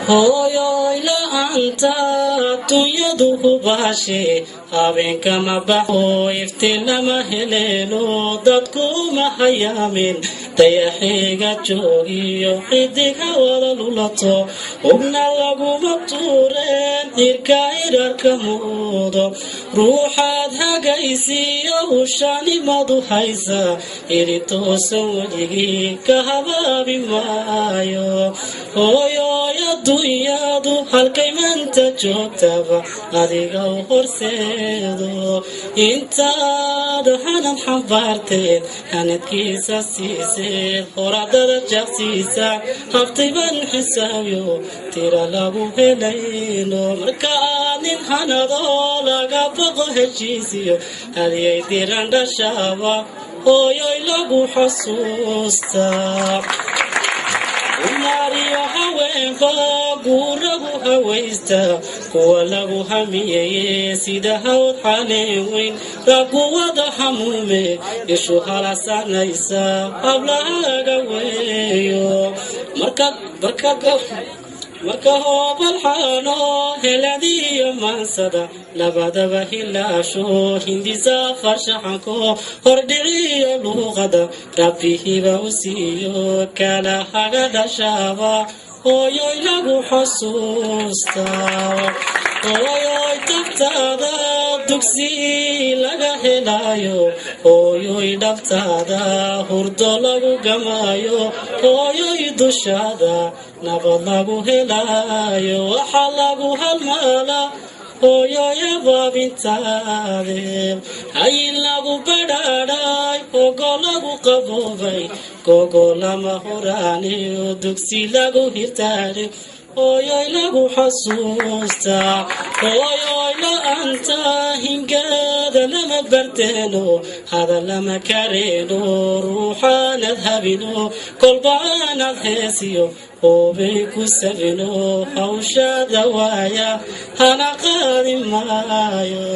hooyoy la'aanta dunyadu hubaashe habeenkama baxo iftiin lama heleelo dadku ma hayaamin dayaxiga joogiyo xidiga wada lulato hubna laguma tuureen dhirka irarka muudo ruuxaad hagaysiyo ushaanimadu haysa iri toosan weligii ka habaabi maayo hooyoy adduunyadu halkay maanta joogtaba adiga u horseedo intaad hanan xambaarteed hanadkiisa siiseed horadada jaqsiisa habtayban xisaabiyo tira lagu helayno marka nin hanadoo laga baqo heshiisiyo hadiyay diran dhashaaba hooyoy lagu xasuustaa Mario haweenba guuragu hawaysta kuwa lagu hamiyeye sida hawd xaneeweyn ragu wada hamuume ishu halasanaysa hablahaga weeyo marka hoobal xaano heladiyo maansada labadaba hilaasho hindisa farshaxanko hordhiciyo luuqada rabbihiba u siiyo kala haga dhashaaba hooyoy lagu xasuustaa hooyoy tabtaada dugsi laga helayo hooyoy dhabtaada hurdo lagu gamaayo hooyoy dushaada nabad lagu helayo waxa lagu halmaala hooyoy abaabintaade hayin lagu badhaadhay ogo lagu qaboobay gogo lama horaaniyo dugsi lagu hirtaadhe hooyoy lagu xasuustaa hooyoy la'aanta hingaada lama barteeno hadal lama kareeno ruuxaanad habino kolbaanad heesiyo hoobay ku sabino hawshaada waaya hana qaadi maayo